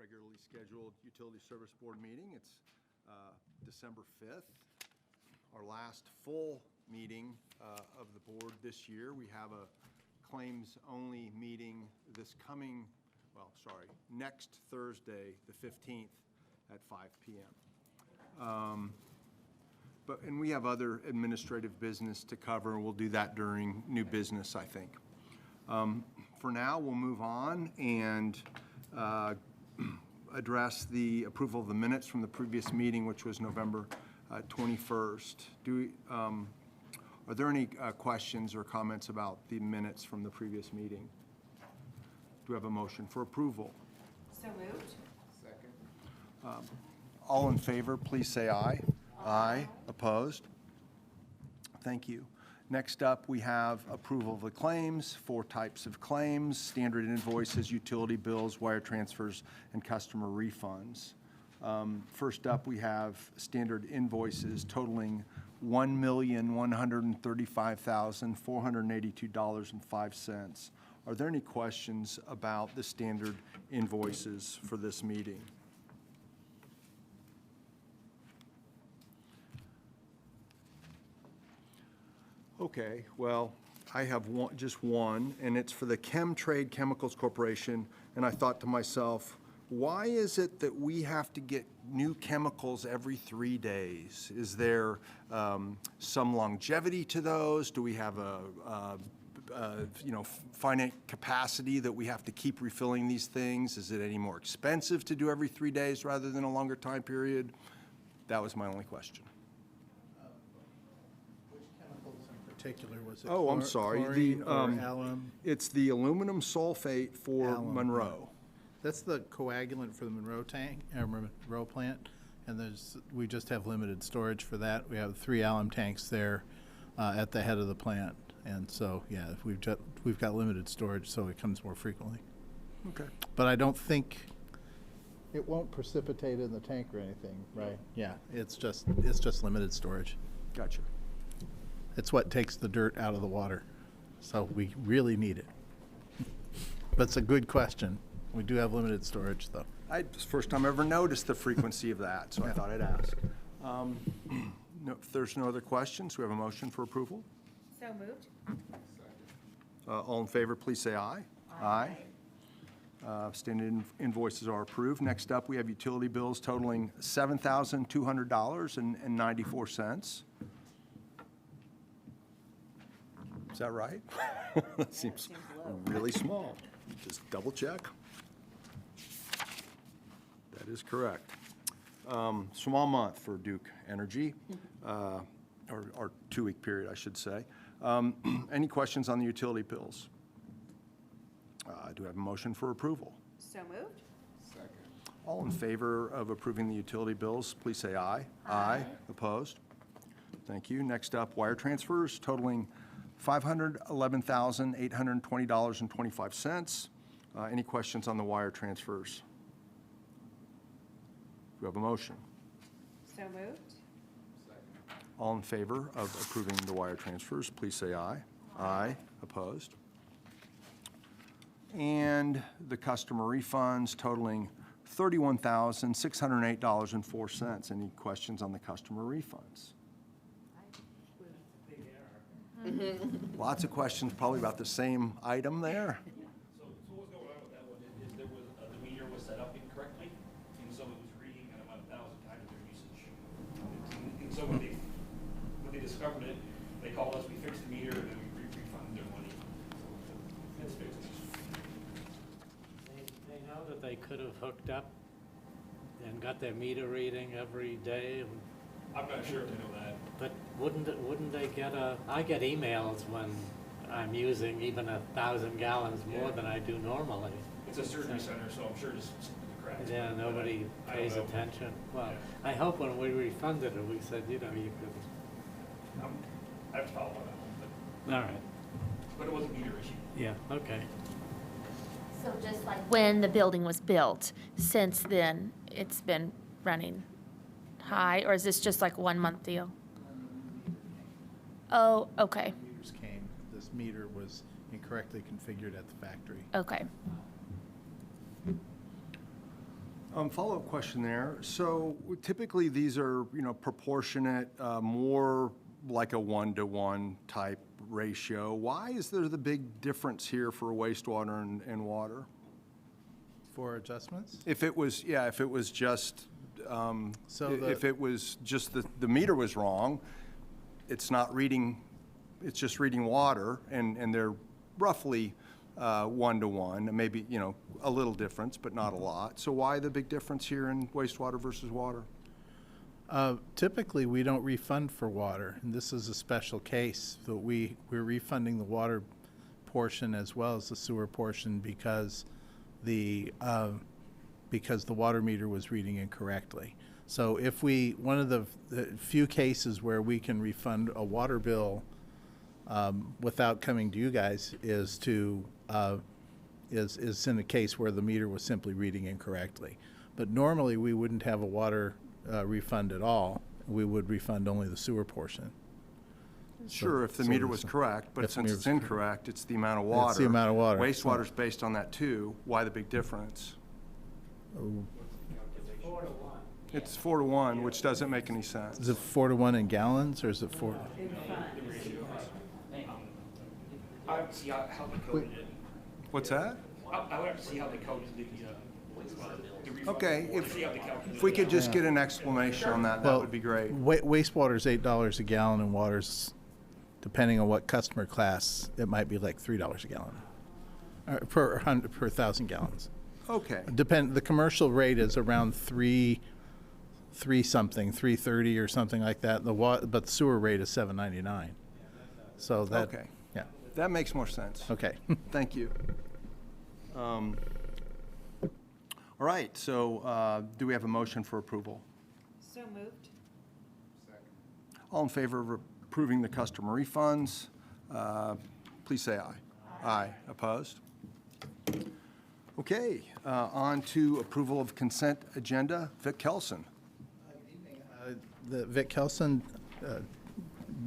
regularly scheduled Utility Service Board meeting. It's December 5th, our last full meeting of the board this year. We have a claims-only meeting next Thursday, the 15th at 5 p.m. And we have other administrative business to cover, and we'll do that during new business, I think. For now, we'll move on and address the approval of the minutes from the previous meeting, which was November 21st. Are there any questions or comments about the minutes from the previous meeting? Do we have a motion for approval? So moved. Second. All in favor, please say aye. Aye. Opposed? Thank you. Next up, we have approval of the claims, 4 types of claims: standard invoices, utility bills, wire transfers, and customer refunds. First up, we have standard invoices totaling $1,135,482.05. Are there any questions about the standard invoices for this meeting? Okay, well, I have just one, and it's for the Chemtrade Chemicals Corporation, and I thought to myself, why is it that we have to get new chemicals every 3 days? Is there some longevity to those? Do we have a finite capacity that we have to keep refilling these things? Is it any more expensive to do every 3 days rather than a longer time period? That was my only question. Particular was it? I'm sorry. Alum? It's the aluminum sulfate for Monroe. That's the coagulant for the Monroe Monroe plant, and we just have limited storage for that. We have 3 alum tanks there at the head of the plant, and so yeah, we've got limited storage, so it comes more frequently. Okay. But I don't think it won't precipitate in the tank or anything, right? Yeah, it's just limited storage. Gotcha. It's what takes the dirt out of the water, so we really need it. But it's a good question. We do have limited storage, though. It's the first time I ever noticed the frequency of that, so I thought I'd ask. If there's no other questions, we have a motion for approval. So moved. All in favor, please say aye. Aye. Standard invoices are approved. Next up, we have utility bills totaling $7,200.94. Is that right? That seems really small. Just double check. That is correct. Small month for Duke Energy, or 2-week period, I should say. Any questions on the utility bills? Do we have a motion for approval? So moved. Second. All in favor of approving the utility bills, please say aye. Aye. Opposed? Thank you. Next up, wire transfers totaling $511,820.25. Any questions on the wire transfers? Do we have a motion? So moved. Second. All in favor of approving the wire transfers, please say aye. Aye. Opposed? And the customer refunds totaling $31,608.04. Any questions on the customer refunds? Lots of questions, probably about the same item there. So what's going on with that one is there was, the meter was set up incorrectly, and so it was reading at about 1,000 times their usage. And so when they discovered it, they called us, we fixed the meter, and then we refunded their money. So it's fixed. They know that they could have hooked up and got their meter reading every day. I'm not sure if they know that. But wouldn't they get I get emails when I'm using even 1,000 gallons more than I do normally. It's a surgery center, so I'm sure just cracks. Yeah, nobody pays attention. Well, yeah. I hope when we refunded it, we said, you could. I have to follow on that one, All right. but it was a meter issue. Yeah, okay. So just like when the building was built, since then, it's been running high, or is this just like a 1-month deal? Oh, okay, Meters came, this meter was incorrectly configured at the factory. okay. Follow-up question there. So typically, these are, proportionate, more like a 1-to-1 type ratio. Why is there the big difference here for wastewater and water? For adjustments? If it was just, So the- if it was just the meter was wrong, it's not reading, it's just reading water, and they're roughly 1-to-1, maybe, a little difference, but not a lot. So why the big difference here in wastewater versus water? Typically, we don't refund for water, and this is a special case. So we're refunding the water portion as well as the sewer portion because the water meter was reading incorrectly. So if one of the few cases where we can refund a water bill without coming to you guys is in a case where the meter was simply reading incorrectly. But normally, we wouldn't have a water refund at all. We would refund only the sewer portion. Sure, if the so meter this- was correct, but if the since meter it's was correct. incorrect, it's the amount of water. It's the amount of water. Wastewater's based on that too. Why the big difference? It's 4-to-1, which doesn't make any sense. Is it 4-to-1 in gallons, or is it 4? I would see how they coded it. What's that? I would have to see how they coded the refund. Okay, See how they calculated if we could just get an explanation on that, that would be great. Wastewater's $8 a gallon, and water's, depending on what customer class, it might be like $3 a gallon per 1,000 gallons. Okay, The commercial rate is around three something, 3.30 or something like that. But the sewer rate is $7.99. So that, okay. yeah, That makes more sense. okay. Thank you. All right, so do we have a motion for approval? So moved. All in favor of approving the customer refunds, please say aye. Aye. Opposed? Okay, on to approval of consent agenda. Vic Kelson. The Vic Kelson,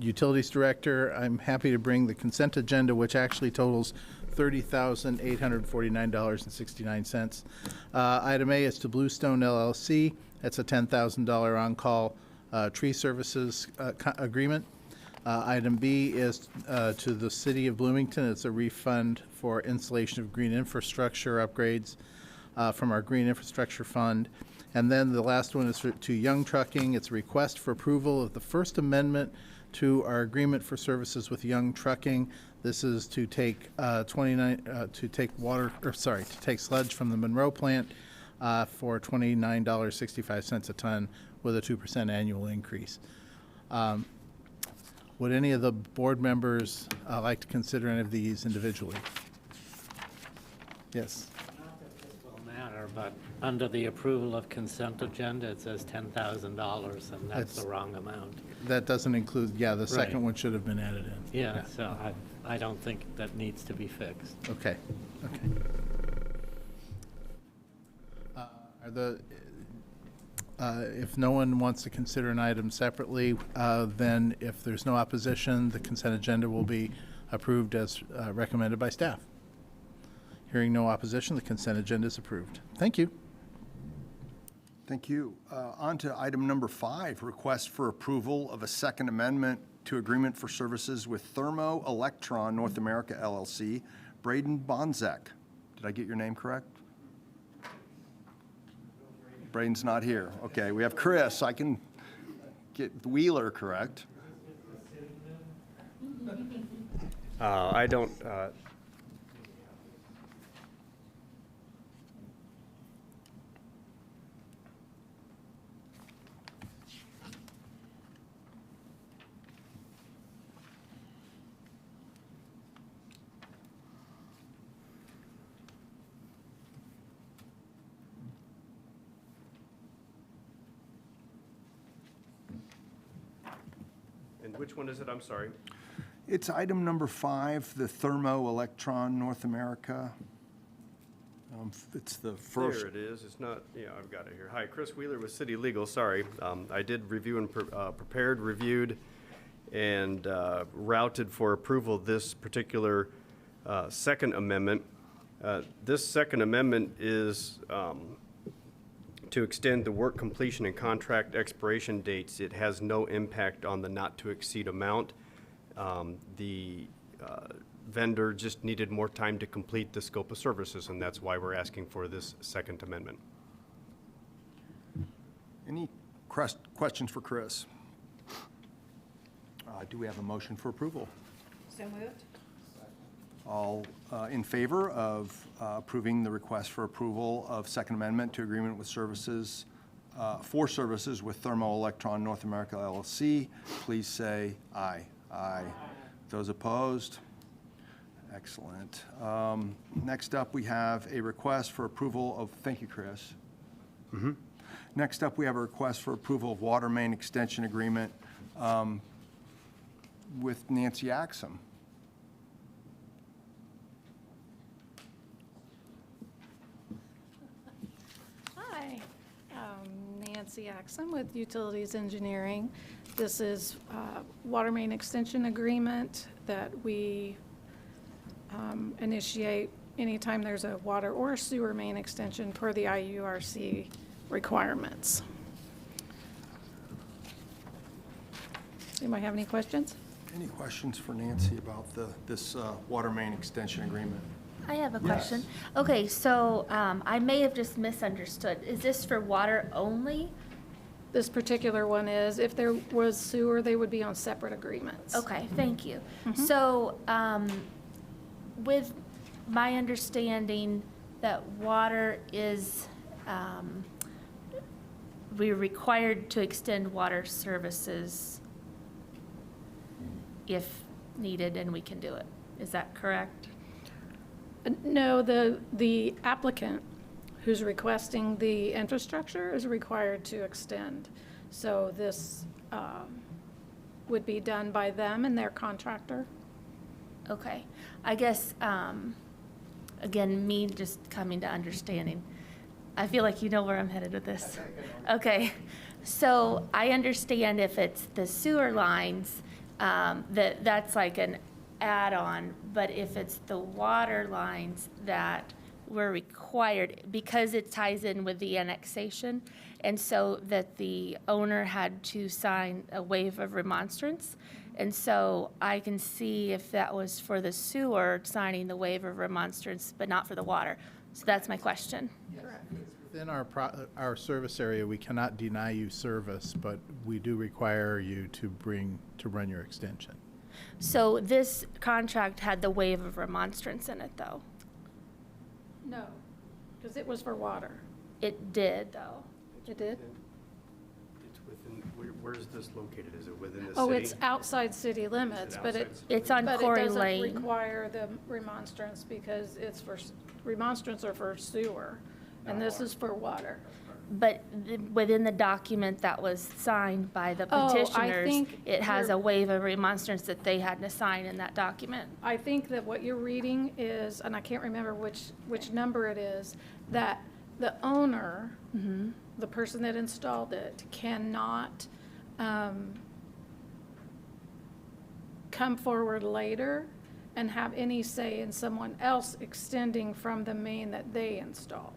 Utilities Director, I'm happy to bring the consent agenda, which actually totals $30,849.69. Item A is to Bluestone LLC. That's a $10,000 on-call tree services agreement. Item B is to the City of Bloomington. It's a refund for installation of green infrastructure upgrades from our Green Infrastructure Fund. And then the last one is to Young Trucking. It's a request for approval of the First Amendment to our agreement for services with Young Trucking. This is to take to take sludge from the Monroe plant for $29.65 a ton with a 2% annual increase. Would any of the board members like to consider any of these individually? Yes. Not that this will matter, but under the approval of consent agenda, it says $10,000, and that's That's- the wrong amount. That doesn't include, the second Right. one should have been added in. Yeah, so I don't think that needs to be fixed. Okay, okay. If no one wants to consider an item separately, then if there's no opposition, the consent agenda will be approved as recommended by staff. Hearing no opposition, the consent agenda is approved. Thank you. Thank you. On to item number 5, request for approval of a second amendment to agreement for services with Thermo Electron North America LLC, Braden Bonzek. Did I get your name correct? Braden's not here. Okay, we have Chris. I can get Wheeler correct. I don't, and which one is it? I'm sorry. It's item number 5, the Thermo Electron North America. It's the first. There it is. It's not, yeah, I've got it here. Hi, Chris Wheeler with City Legal, sorry. I did review and prepared, reviewed, and routed for approval this particular Second Amendment. This Second Amendment is to extend the work completion and contract expiration dates. It has no impact on the not-to-exceed amount. The vendor just needed more time to complete the scope of services, and that's why we're asking for this second amendment. Any questions for Chris? Do we have a motion for approval? So moved. All in favor of approving the request for approval of Second Amendment to agreement with services, for services with Thermo Electron North America LLC, please say aye. Aye. Those opposed? Excellent. Next up, we have a request for approval of, thank you, Chris. Next up, we have a request for approval of water main extension agreement with Nancy Axum. Hi, Nancy Axum with Utilities Engineering. This is water main extension agreement that we initiate anytime there's a water or sewer main extension per the IURC requirements. Anybody have any questions? Any questions for Nancy about this water main extension agreement? I have a question. Yes. Okay, so I may have just misunderstood. Is this for water only? This particular one is, if there was sewer, they would be on separate agreements. Okay, thank you. So, with my understanding that water is, we're required to extend water services if needed, and we can do it. Is that correct? No, the applicant who's requesting the infrastructure is required to extend. So this would be done by them and their contractor. Okay. I guess, again, me just coming to understanding. I feel like you know where I'm headed with this. Okay. So I understand if it's the sewer lines, that's like an add-on, but if it's the water lines that we're required, because it ties in with the annexation, and so that the owner had to sign a waiver of remonstrance. And so I can see if that was for the sewer, signing the waiver of remonstrance, but not for the water. So that's my question. Within our service area, we cannot deny you service, but we do require you to run your extension. So this contract had the waiver of remonstrance in it, though? No, because it was for water. It did, though. It did? It's within, where's this located? Is it within the city? Oh, it's outside city limits, but it, outside It's on Corey but it doesn't Lane. require the remonstrance because it's for, remonstrance are for sewer, and this is for water. But within the document that was signed by the Oh, I petitioners, think it has you're- a waiver of remonstrance that they had to sign in that document. I think that what you're reading is, and I can't remember which number it is, that the owner, the person that installed it, cannot come forward later and have any say in someone else extending from the main that they installed.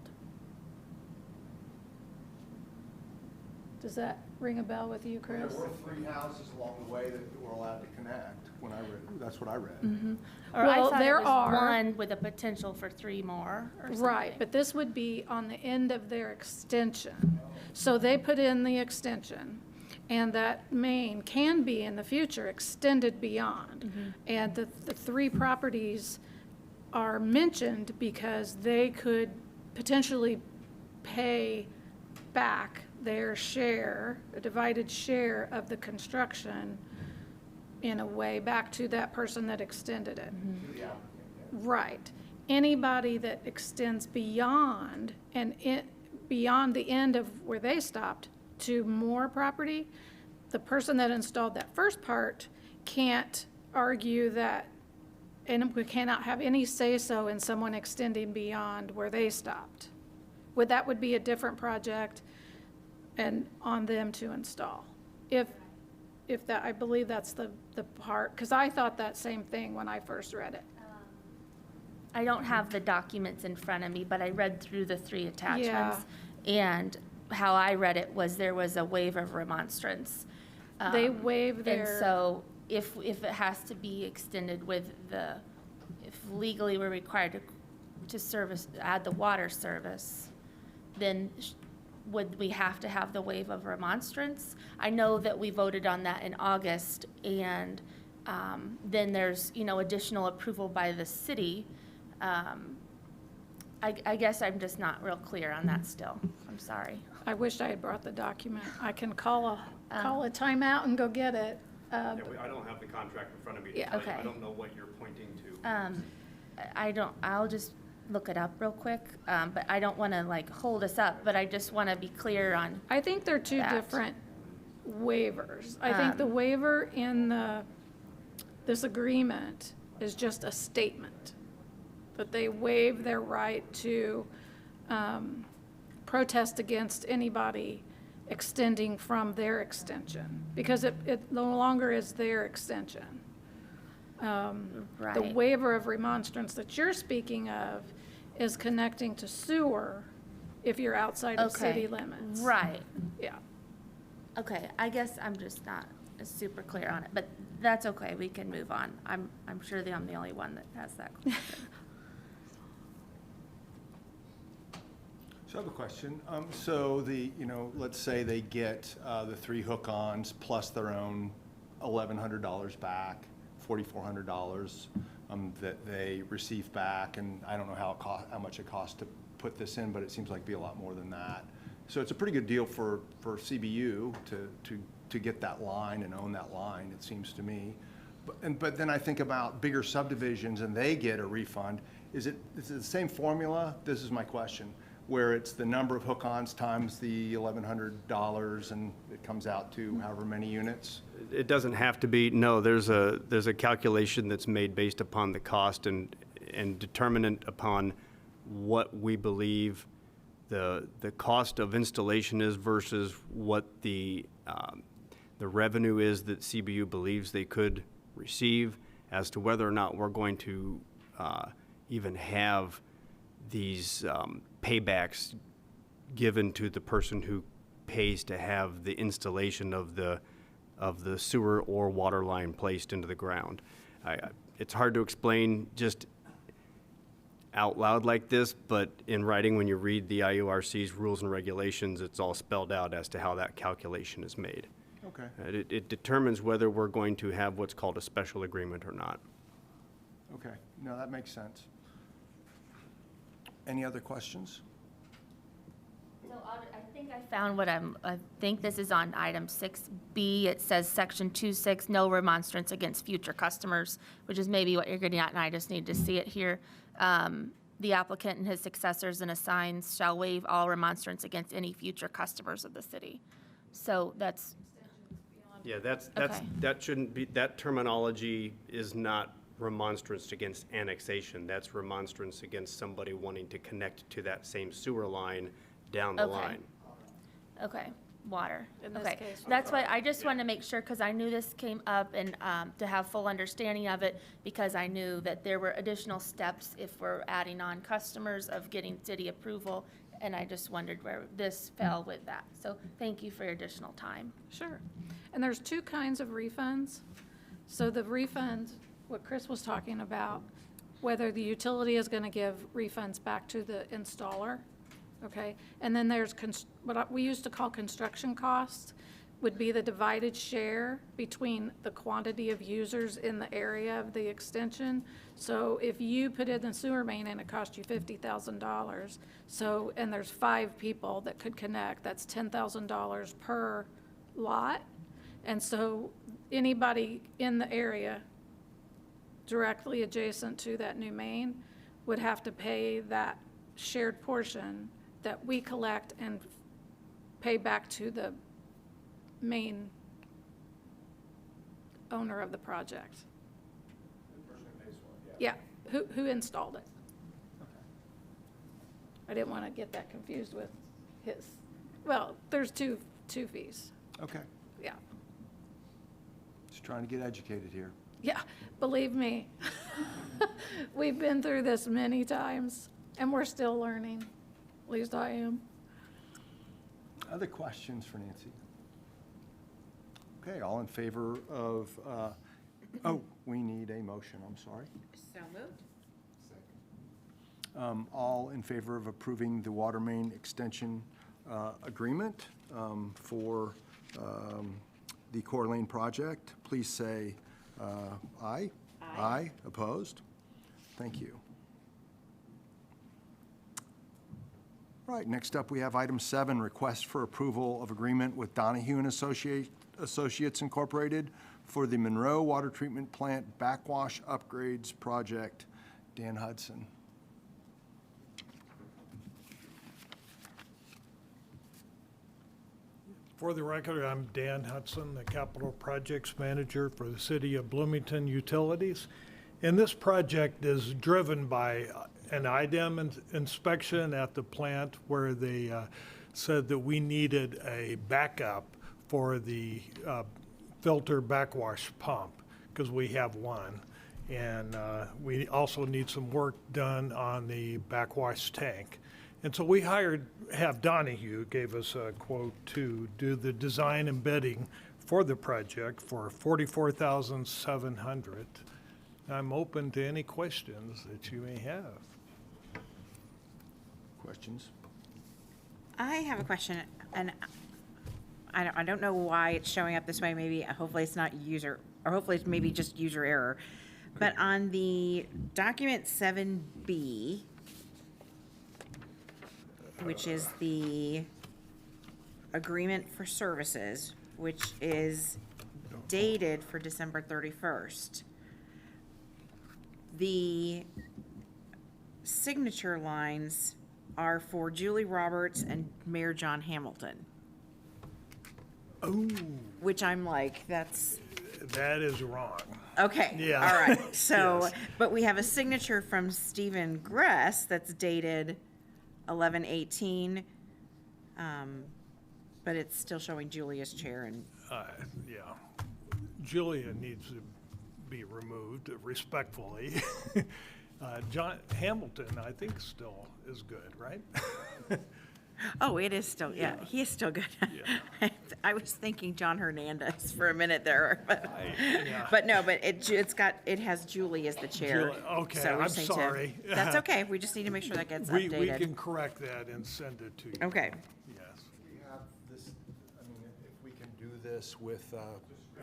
Does that ring a bell with you, Chris? There were 3 houses along the way that were allowed to connect when I read, that's what I read. Or I Well, thought there it was are- one with a potential for 3 more or something. Right, but this would be on the end of their extension. So they put in the extension, and that main can be in the future extended beyond. And the 3 properties are mentioned because they could potentially pay back their share, a divided share of the construction in a way back to that person that extended it. Right. Anybody that extends beyond beyond the end of where they stopped to more property, the person that installed that first part can't argue that, and we cannot have any say-so in someone extending beyond where they stopped. That would be a different project and on them to install. If that, I believe that's the part, because I thought that same thing when I first read it. I don't have the documents in front of me, but I read through the 3 attachments. And how I read it was there was a waiver of remonstrance. They waive And their, so if it has to be extended with if legally we're required to add the water service, then would we have to have the waive of remonstrance? I know that we voted on that in August, and then there's, additional approval by the city. I guess I'm just not real clear on that still. I'm sorry. I wish I had brought the document. I can call a timeout and go get it. Yeah, I don't have the contract in front of me. to Yeah. tell you. Okay. I don't know what you're pointing to. I'll just look it up real quick, but I don't want to hold us up, but I just want to be clear on, I think they're two That. different waivers. I think the waiver in this agreement is just a statement that they waive their right to protest against anybody extending from their extension, because it no longer is their extension. The right. waiver of remonstrance that you're speaking of is connecting to sewer if you're outside of Okay. city limits. Right. Yeah. Okay, I guess I'm just not super clear on it, but that's okay, we can move on. I'm sure that I'm the only one that has that question. So I have a question. So let's say they get the 3 hook-ons plus their own $1,100 back, $4,400 that they receive back, and I don't know how much it costs to put this in, but it seems like it'd be a lot more than that. So it's a pretty good deal for CBU to get that line and own that line, it seems to me. But then I think about bigger subdivisions and they get a refund. Is it the same formula? This is my question, where it's the number of hook-ons times the $1,100 and it comes out to however many units? It doesn't have to be, no, there's a calculation that's made based upon the cost and determinant upon what we believe the cost of installation is versus what the revenue is that CBU believes they could receive, as to whether or not we're going to even have these paybacks given to the person who pays to have the installation of the sewer or water line placed into the ground. It's hard to explain just out loud like this, but in writing, when you read the IURC's rules and regulations, it's all spelled out as to how that calculation is made. Okay, It determines whether we're going to have what's called a special agreement or not. okay. No, that makes sense. Any other questions? So I think I found I think this is on item 6B. It says section 2.6, no remonstrance against future customers, which is maybe what you're getting at, and I just need to see it here. The applicant and his successors and assigns shall waive all remonstrance against any future customers of the city. So that's, Yeah, Okay. that shouldn't be, that terminology is not remonstrance against annexation. That's remonstrance against somebody wanting to connect to that same sewer line down the Okay. line. okay, water. In this Okay, case, that's why I just want to make sure, because I knew this came up, and to have full understanding of it, because I knew that there were additional steps if we're adding on customers of getting city approval, and I just wondered where this fell with that. So thank you for your additional time. Sure. And there's two kinds of refunds. So the refund, what Chris was talking about, whether the utility is going to give refunds back to the installer, okay? And then there's what we used to call construction costs, would be the divided share between the quantity of users in the area of the extension. So if you put in the sewer main and it cost you $50,000, so, and there's 5 people that could connect, that's $10,000 per lot. And so anybody in the area directly adjacent to that new main would have to pay that shared portion that we collect and pay back to the main owner of the project. The person who pays for it, yeah. Yeah, who installed it. I didn't want to get that confused with his, well, there's two fees, Okay, yeah. just trying to get educated here. Yeah, believe me, we've been through this many times, and we're still learning, at least I am. Other questions for Nancy? Okay, all in favor of, oh, we need a motion, I'm sorry. So moved. All in favor of approving the water main extension agreement for the Coeur Lane project, please say aye. Aye. Opposed? Thank you. Right, next up, we have item 7, request for approval of agreement with Donahue and Associates Incorporated for the Monroe Water Treatment Plant Backwash Upgrades Project. Dan Hudson. For the record, I'm Dan Hudson, the Capital Projects Manager for the City of Bloomington Utilities. And this project is driven by an IDEM inspection at the plant where they said that we needed a backup for the filter backwash pump, because we have one. And we also need some work done on the backwash tank. And so we have Donahue gave us a quote to do the design and bidding for the project for $44,700. I'm open to any questions that you may have. Questions? I have a question, and I don't know why it's showing up this way. Maybe, hopefully it's not user, or hopefully it's maybe just user error. But on the document 7B, which is the agreement for services, which is dated for December 31st. The signature lines are for Julie Roberts and Mayor John Hamilton. Oh, Which I'm like, that is wrong. okay. Yeah. All right. So, Yes. but we have a signature from Stephen Gress that's dated 11/18. But it's still showing Julia's chair and, Yeah. Julia needs to be removed respectfully. John Hamilton, I think, still is good, right? oh, it is still, yeah, he is still good. I was thinking John Hernandez for a minute there, but, Yeah. but no, but it has Julie as the chair. Julie, okay, So we I'm just need to- sorry. That's okay. We just need to make sure that gets We updated. can correct that and send it to you. Okay. Yes. We have this, I mean, if we can do this with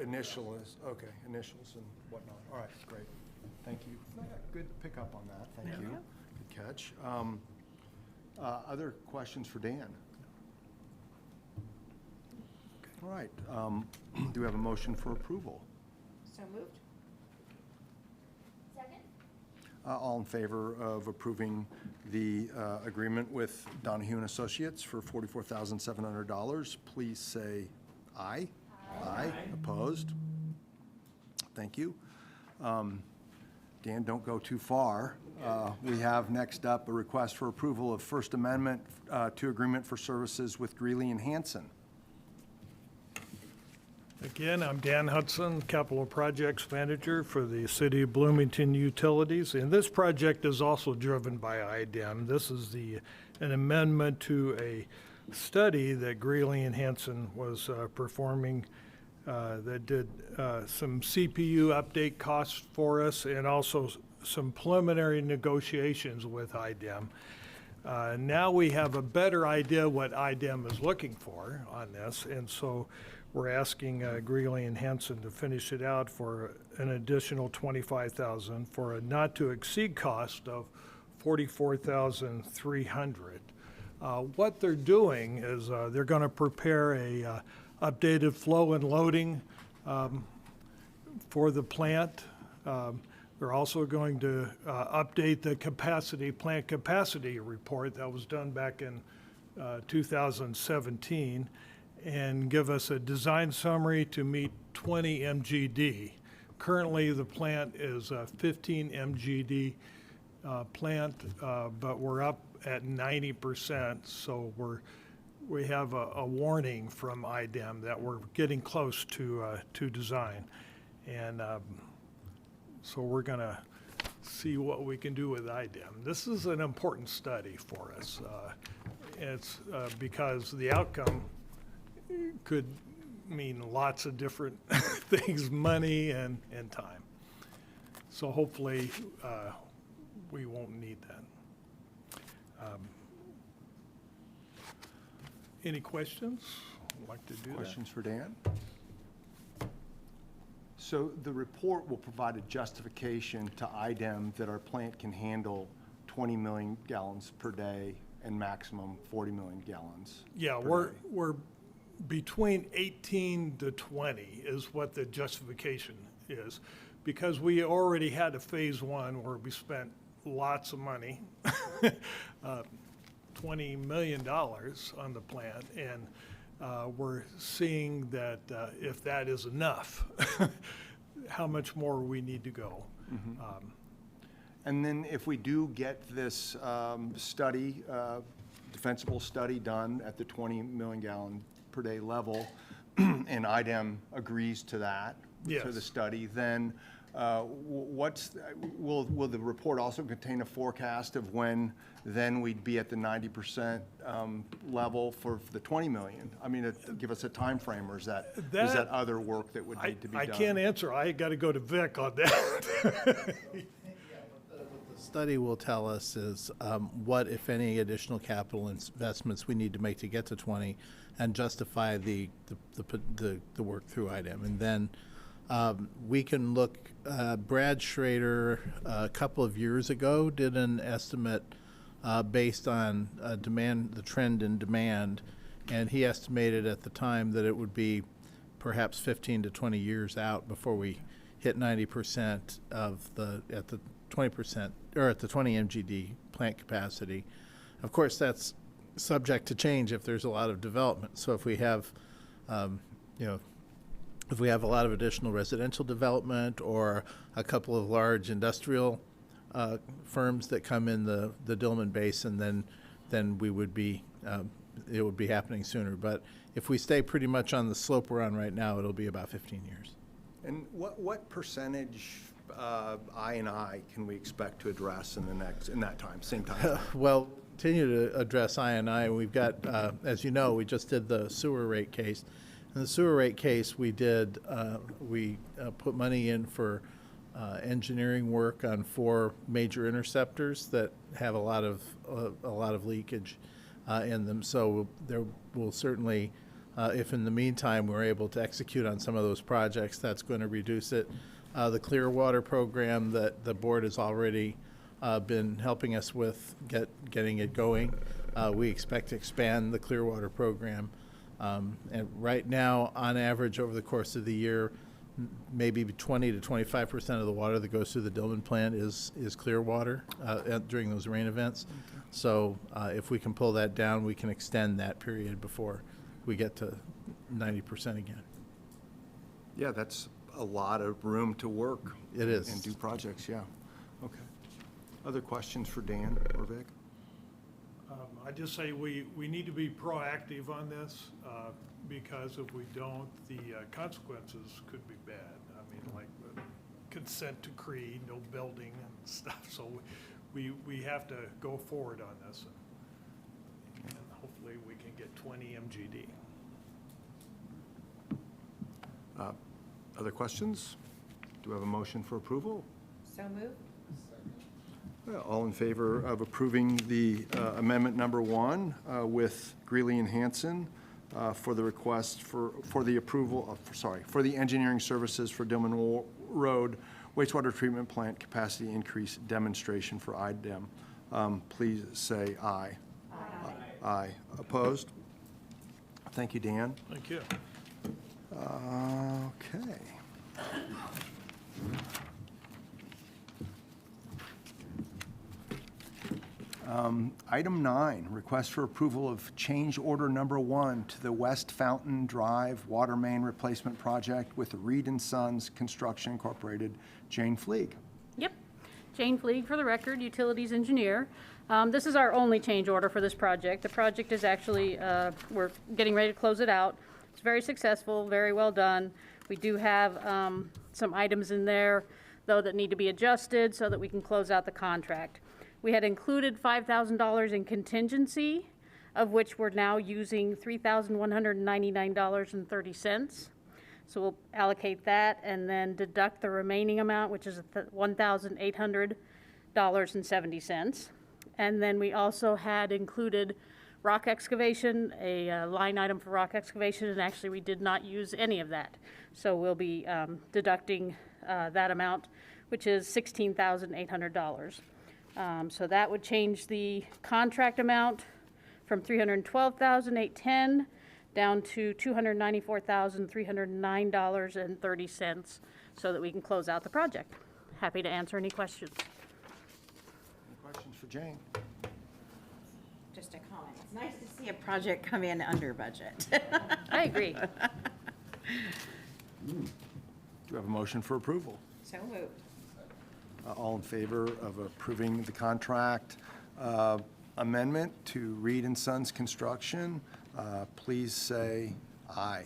initials and whatnot. All right, great. Thank you. Good pickup on that, thank you. Good catch. Other questions for Dan? All right, do we have a motion for approval? So moved. All in favor of approving the agreement with Donahue and Associates for $44,700, please say aye. Aye. Opposed? Thank you. Dan, don't go too far. We have next up a request for approval of First Amendment to Agreement for Services with Greeley and Hanson. Again, I'm Dan Hudson, Capital Projects Manager for the City of Bloomington Utilities, and this project is also driven by IDEM. This is an amendment to a study that Greeley and Hanson was performing that did some CPU update costs for us and also some preliminary negotiations with IDEM. Now we have a better idea what IDEM is looking for on this, and so we're asking Greeley and Hanson to finish it out for an additional $25,000 for a not-to-exceed cost of $44,300. What they're doing is they're going to prepare a updated flow and loading for the plant. They're also going to update the plant capacity report that was done back in 2017 and give us a design summary to meet 20 MGD. Currently, the plant is a 15 MGD plant, but we're up at 90%, so we have a warning from IDEM that we're getting close to design. And so we're gonna see what we can do with IDEM. This is an important study for us. It's because the outcome could mean lots of different things, money and time. So hopefully, we won't need that. Any questions? I'd like to do that. Questions for Dan? So the report will provide a justification to IDEM that our plant can handle 20 million gallons per day and maximum 40 million gallons. Yeah, per day. we're between 18 to 20 is what the justification is, because we already had a phase one where we spent lots of money, $20 million on the plant, and we're seeing that if that is enough, how much more we need to go. And then if we do get this study, defensible study done at the 20 million gallon per day level, and IDEM agrees to that, to the Yes. study, then will the report also contain a forecast of when then we'd be at the 90% level for the 20 million? I mean, give us a time frame, or is that other work that would need to be I done? can't answer. I got to go to Vic on that. The study will tell us is what, if any, additional capital investments we need to make to get to 20 and justify the work through IDEM. And then we can look, Brad Schrader, a couple of years ago, did an estimate based on demand, the trend in demand, and he estimated at the time that it would be perhaps 15 to 20 years out before we hit 90% of at the 20%, or at the 20 MGD plant capacity. Of course, that's subject to change if there's a lot of development. So if we have, if we have a lot of additional residential development or a couple of large industrial firms that come in the Dillman Basin, then we would be, it would be happening sooner. But if we stay pretty much on the slope we're on right now, it'll be about 15 years. And what percentage I&I can we expect to address in that time, same time? Well, continue to address I&I. We've got, as you know, we just did the sewer rate case. In the sewer rate case, we put money in for engineering work on 4 major interceptors that have a lot of leakage in them. So there will certainly, if in the meantime we're able to execute on some of those projects, that's going to reduce it. The Clearwater program that the board has already been helping us with getting it going. We expect to expand the Clearwater program. And right now, on average, over the course of the year, maybe 20 to 25% of the water that goes through the Dillman plant is clear water during those rain events. Okay. So if we can pull that down, we can extend that period before we get to 90% again. Yeah, that's a lot of room to work. It is. And do projects, yeah. Okay. Other questions for Dan or Vic? I just say we need to be proactive on this, because if we don't, the consequences could be bad. I mean, like the consent decree, no building and stuff. So we have to go forward on this, and hopefully we can get 20 MGD. Other questions? Do we have a motion for approval? So moved? All in favor of approving the amendment number 1 with Greeley and Hanson for the request for the approval of, for the engineering services for Dillman Road wastewater treatment plant capacity increase demonstration for IDEM, please say aye. Aye. Aye. Opposed? Thank you, Dan. Thank you. Okay. Item 9, request for approval of change order number 1 to the West Fountain Drive Water Main Replacement Project with Reed & Sons Construction Incorporated. Jane Fleeg. Yep. Jane Fleeg, for the record, Utilities Engineer. This is our only change order for this project. The project is actually, we're getting ready to close it out. It's very successful, very well done. We do have some items in there, though, that need to be adjusted so that we can close out the contract. We had included $5,000 in contingency of which we're now using $3,199.30. So we'll allocate that and then deduct the remaining amount, which is $1,800.70. And then we also had included rock excavation, a line item for rock excavation, and actually we did not use any of that. So we'll be deducting that amount, which is $16,800. So that would change the contract amount from $312,810 down to $294,309.30 so that we can close out the project. Happy to answer any questions. Any questions for Jane? Just a comment. It's nice to see a project come in under budget. I agree. Do you have a motion for approval? So moved. All in favor of approving the contract amendment to Reed and Sons Construction, please say aye.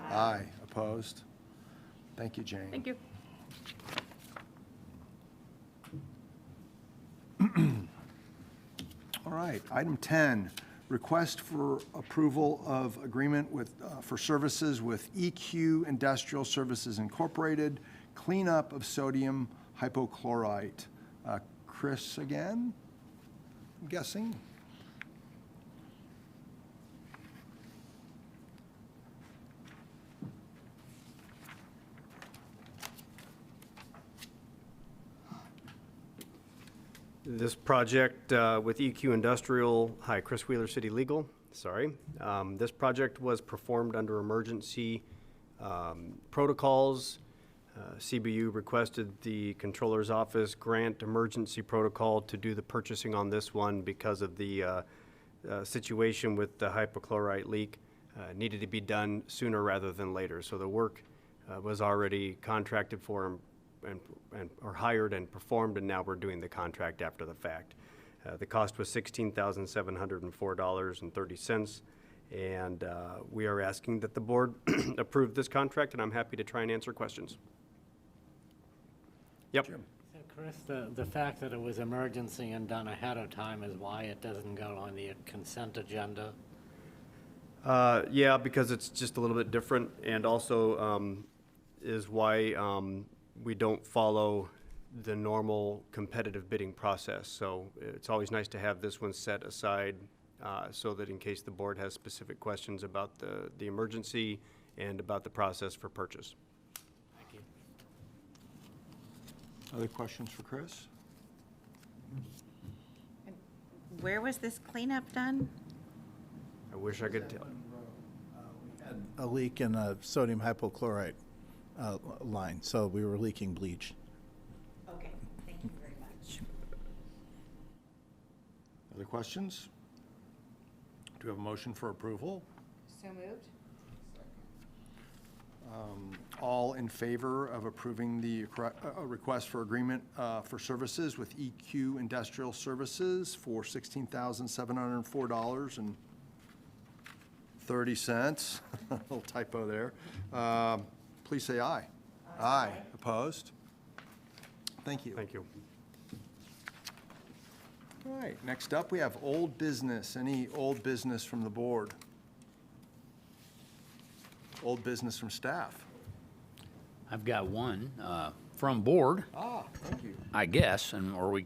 Aye. Opposed? Thank you, Jane. Thank you. All right, item 10, request for approval of agreement with, for services with EQ Industrial Services Incorporated, cleanup of sodium hypochlorite. Chris again, I'm guessing? This project with EQ Industrial, hi, Chris Wheeler, City Legal, sorry. This project was performed under emergency protocols. CBU requested the Controller's Office grant emergency protocol to do the purchasing on this one because of the situation with the hypochlorite leak. Needed to be done sooner rather than later. So the work was already contracted for or hired and performed, and now we're doing the contract after the fact. The cost was $16,704.30, and we are asking that the board approve this contract, and I'm happy to try and answer questions. Yep. Jim. So Chris, the fact that it was emergency and done ahead of time is why it doesn't go on the consent agenda? Yeah, because it's just a little bit different, and also is why we don't follow the normal competitive bidding process. So it's always nice to have this one set aside so that in case the board has specific questions about the emergency and about the process for purchase. Thank you. Other questions for Chris? Where was this cleanup done? I wish I could tell. A leak in a sodium hypochlorite line, so we were leaking bleach. Okay, thank you very much. Other questions? Do we have a motion for approval? So moved. All in favor of approving the request for agreement for services with EQ Industrial Services for $16,704.30. Little typo there. Please say aye. Aye. Opposed? Thank you. Thank you. All right, next up, we have old business. Any old business from the board? Old business from staff? I've got one from board, Thank you. I guess, or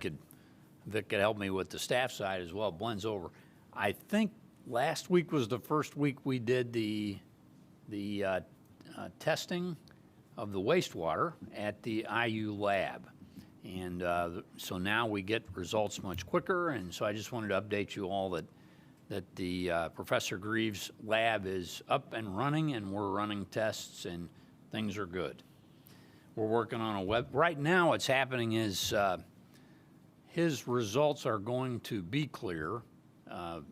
Vic could help me with the staff side as well, blends over. I think last week was the first week we did the testing of the wastewater at the IU lab. And so now we get results much quicker, and so I just wanted to update you all that the Professor Greaves lab is up and running, and we're running tests, and things are good. We're working on a right now what's happening is his results are going to be clear. Is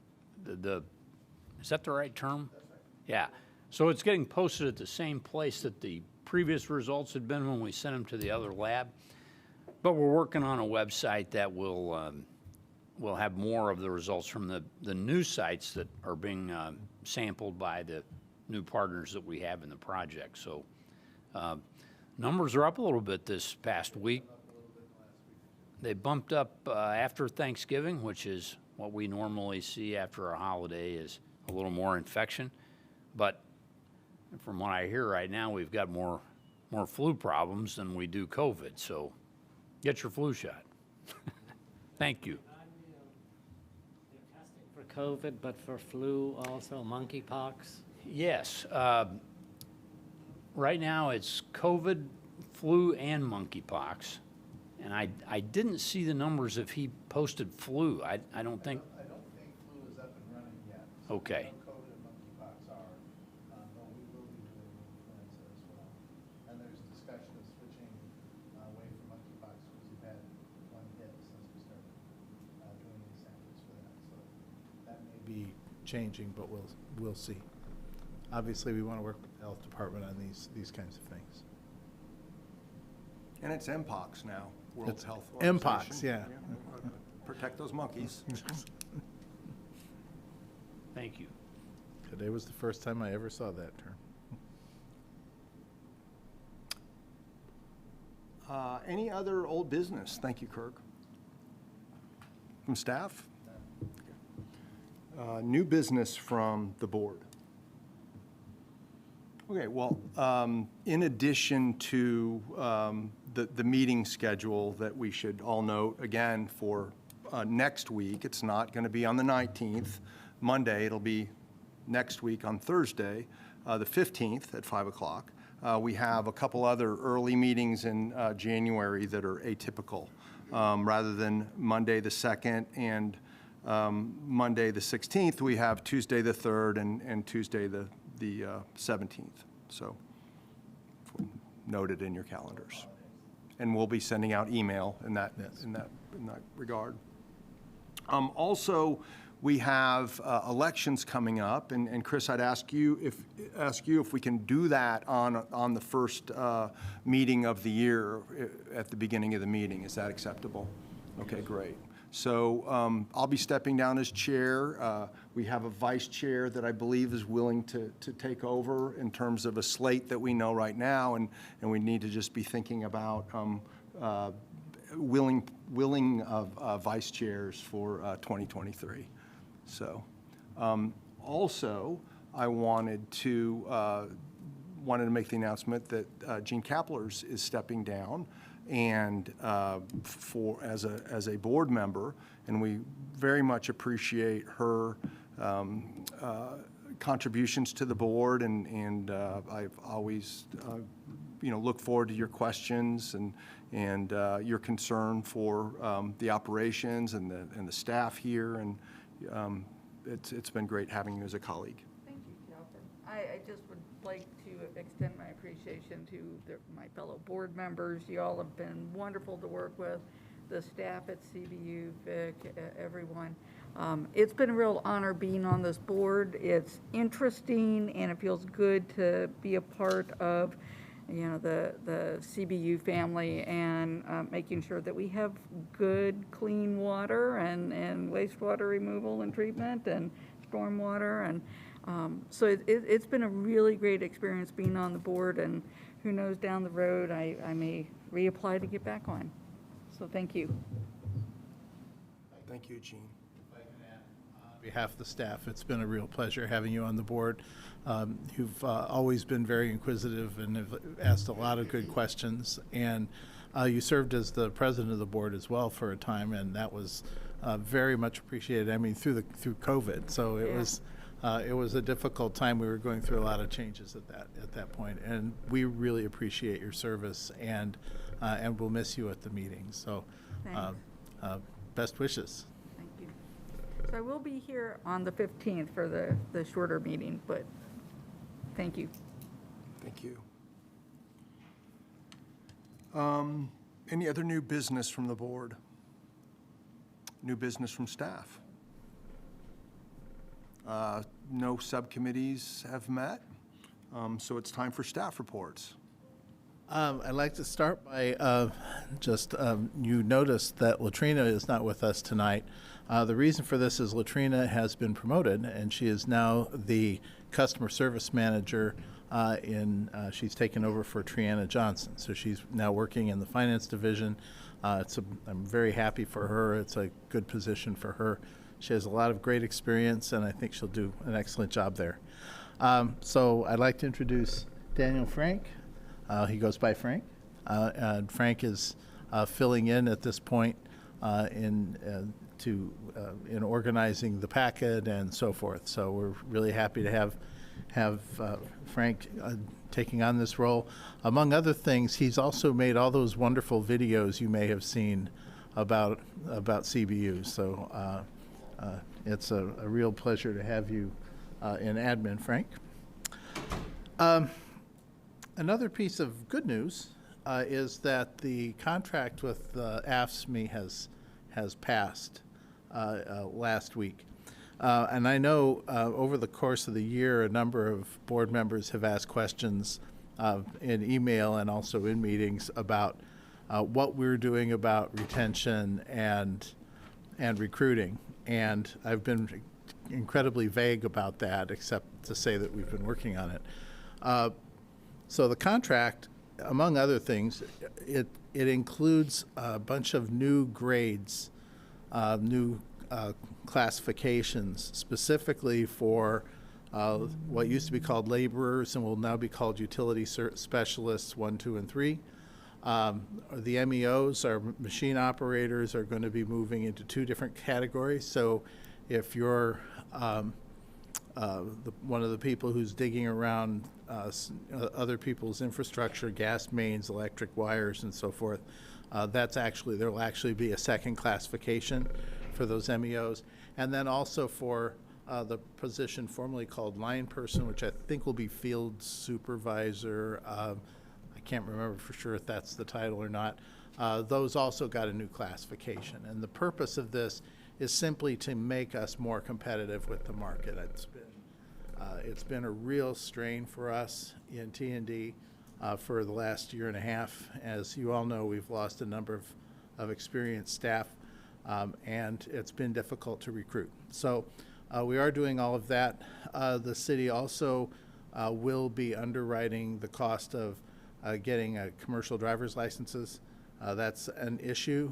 that the right term? That's right. Yeah. So it's getting posted at the same place that the previous results had been when we sent them to the other lab. But we're working on a website that will have more of the results from the new sites that are being sampled by the new partners that we have in the project. So numbers are up a little bit this past week. They bumped up after Thanksgiving, which is What we normally see after a holiday is a little more infection. But from what I hear right now, we've got more flu problems than we do COVID. So get your flu shot. Thank you. They're testing for COVID, but for flu also, monkeypox? Yes. Right now, it's COVID, flu, and monkeypox. And I didn't see the numbers if he posted flu. I don't think. I don't think flu is up and running yet. Okay. COVID and monkeypox are, but we will be doing influenza as well. And there's discussion of switching away from monkeypox because we've had one hit since we started doing these samples for that. So that may be changing, but we'll see. Obviously, we want to work with the health department on these kinds of things. And it's MPOX now, World It's Health MPOX, Organization. yeah. Protect those monkeys. Thank you. Today was the first time I ever saw that term. Any other old business? Thank you, Kirk. From staff? New business from the board. Okay, well, in addition to the meeting schedule that we should all note, again, for next week, it's not going to be on the 19th, Monday, it'll be next week on Thursday, the 15th at 5 o'clock. We have a couple other early meetings in January that are atypical. Rather than Monday the 2nd and Monday the 16th, we have Tuesday the 3rd and Tuesday the 17th. So note it in your calendars. And we'll be sending out email in that regard. Also, we have elections coming up, and Chris, I'd ask you if we can do that on the first meeting of the year at the beginning of the meeting. Is that acceptable? Okay, great. So I'll be stepping down as chair. We have a vice chair that I believe is willing to take over in terms of a slate that we know right now, and we need to just be thinking about willing vice chairs for 2023. So also, I wanted to make the announcement that Jean Kaplers is stepping down and as a board member, and we very much appreciate her contributions to the board, and I've always look forward to your questions and your concern for the operations and the staff here, and it's been great having you as a colleague. Thank you, Calvin. I just would like to extend my appreciation to my fellow board members. You all have been wonderful to work with, the staff at CBU, Vic, everyone. It's been a real honor being on this board. It's interesting, and it feels good to be a part of the CBU family and making sure that we have good, clean water and wastewater removal and treatment and stormwater. And so it's been a really great experience being on the board, and who knows, down the road, I may reapply to get back on. So thank you. Thank you, Jean. On behalf of the staff, it's been a real pleasure having you on the board. You've always been very inquisitive and have asked a lot of good questions, and you served as the president of the board as well for a time, and that was very much appreciated. I mean, through COVID, so it was a difficult time. We were going through a lot of changes at that point, and we really appreciate your service, and we'll miss you at the meetings. So, best wishes. Thank you. So I will be here on the 15th for the shorter meeting, but thank you. Thank you. Any other new business from the board? New business from staff? No subcommittees have met, so it's time for staff reports. I'd like to start by you noticed that Latrina is not with us tonight. The reason for this is Latrina has been promoted, and she is now the customer service manager she's taken over for Triana Johnson. So she's now working in the finance division. I'm very happy for her. It's a good position for her. She has a lot of great experience, and I think she'll do an excellent job there. So I'd like to introduce Daniel Frank. He goes by Frank. And Frank is filling in at this point in organizing the packet and so forth. So we're really happy to have Frank taking on this role. Among other things, he's also made all those wonderful videos you may have seen about CBUs. So it's a real pleasure to have you in admin, Frank. Another piece of good news is that the contract with AFSCME has passed last week. And I know over the course of the year, a number of board members have asked questions in email and also in meetings about what we're doing about retention and recruiting. And I've been incredibly vague about that, except to say that we've been working on it. So the contract, among other things, it includes a bunch of new grades, new classifications, specifically for what used to be called laborers and will now be called utility specialists 1, 2, and 3. The MEOs, our machine operators, are going to be moving into 2 different categories. So if you're one of the people who's digging around other people's infrastructure, gas mains, electric wires, and so forth, there will actually be a second classification for those MEOs. And then also for the position formerly called line person, which I think will be field supervisor. I can't remember for sure if that's the title or not. Those also got a new classification. And the purpose of this is simply to make us more competitive with the market. It's been a real strain for us in T&D for the last year and a half. As you all know, we've lost a number of experienced staff, and it's been difficult to recruit. So we are doing all of that. The city also will be underwriting the cost of getting commercial driver's licenses. That's an issue.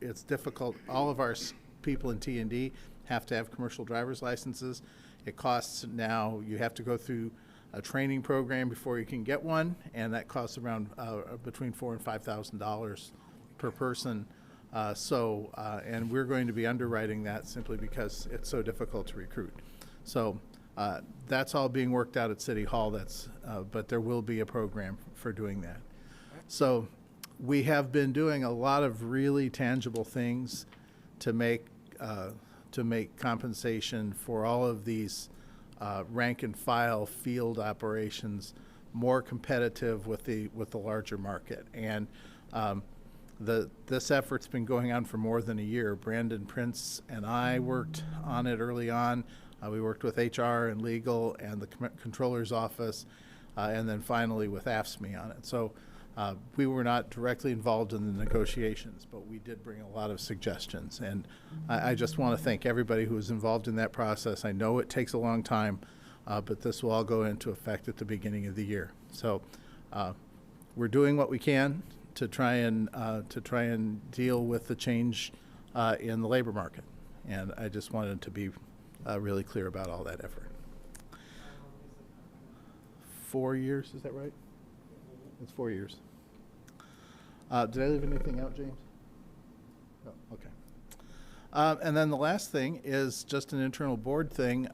It's difficult. All of our people in T&D have to have commercial driver's licenses. It costs now, you have to go through a training program before you can get one, and that costs around between $4,000 and $5,000 per person. And we're going to be underwriting that simply because it's so difficult to recruit. So that's all being worked out at City Hall. But there will be a program for doing that. So we have been doing a lot of really tangible things to make compensation for all of these rank and file field operations more competitive with the larger market. And this effort's been going on for more than a year. Brandon Prince and I worked on it early on. We worked with HR and legal and the controller's office, and then finally with AFSCME on it. So we were not directly involved in the negotiations, but we did bring a lot of suggestions. And I just want to thank everybody who was involved in that process. I know it takes a long time, but this will all go into effect at the beginning of the year. So we're doing what we can to try and deal with the change in the labor market. And I just wanted to be really clear about all that effort. 4 years, is that right? It's 4 years. Did I leave anything out, James? No, okay. And then the last thing is just an internal board thing.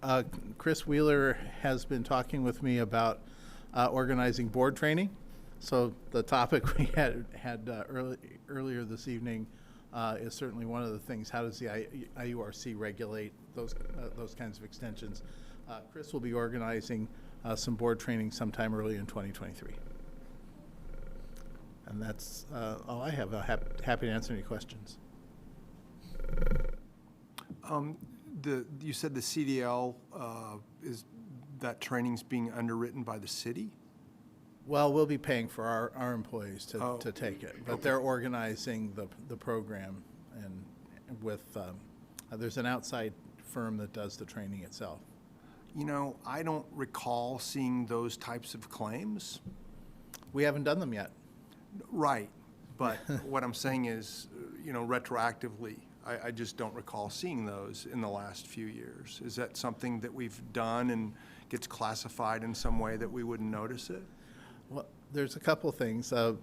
Chris Wheeler has been talking with me about organizing board training. So the topic we had earlier this evening is certainly one of the things. How does the IURC regulate those kinds of extensions? Chris will be organizing some board training sometime early in 2023. And that's all I have. Happy to answer any questions. You said the CDL is that training's being underwritten by the city? Well, we'll be paying for our employees to take it, but they're organizing the program, and with there's an outside firm that does the training itself. You know, I don't recall seeing those types of claims. We haven't done them yet. Right, but what I'm saying is, you know, retroactively, I just don't recall seeing those in the last few years. Is that something that we've done and gets classified in some way that we wouldn't notice it? Well, there's a couple things. The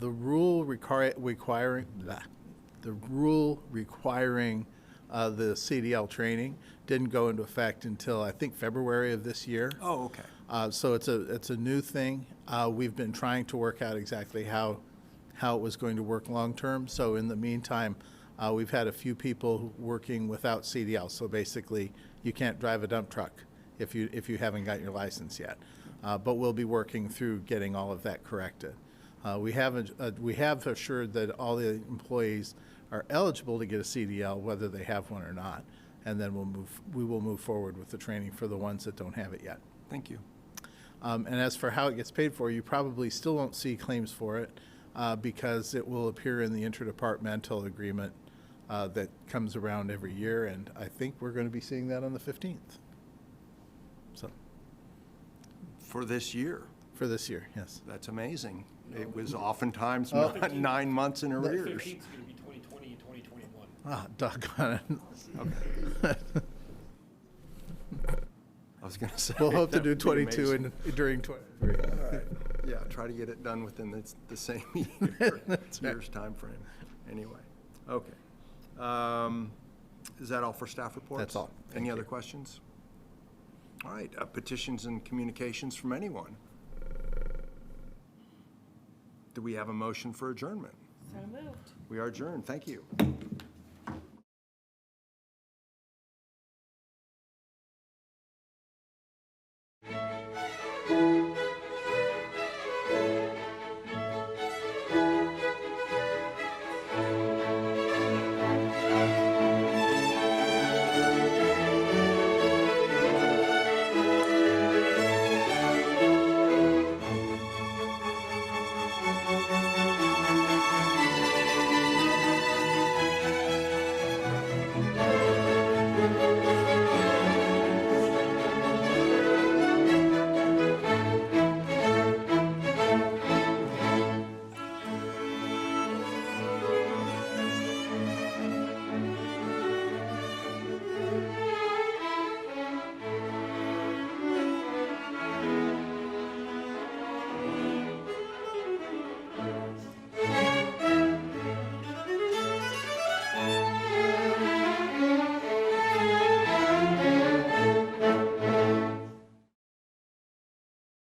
rule requiring the CDL training didn't go into effect until, I think, February of this year. Oh, okay. So it's a new thing. We've been trying to work out exactly how it was going to work long-term. So in the meantime, we've had a few people working without CDL. So basically, you can't drive a dump truck if you haven't got your license yet. But we'll be working through getting all of that corrected. We have assured that all the employees are eligible to get a CDL, whether they have one or not, and then we will move forward with the training for the ones that don't have it yet. Thank you. And as for how it gets paid for, you probably still won't see claims for it because it will appear in the interdepartmental agreement that comes around every year, and I think we're going to be seeing that on the 15th. So. For this year? For this year, yes. That's amazing. It was oftentimes 9 months in arrears. 15th is going to be 2020 and 2021. Ah, doggone it. Okay. I was going to say. We'll hope to that do would be 22 amazing. during 23. All right. Yeah, try to get it done within the same year's time frame. Anyway, okay. Is that all for staff reports? That's all. Thank Any other you. questions? All right, petitions and communications from anyone? Do we have a motion for adjournment? So moved. We are adjourned. Thank you.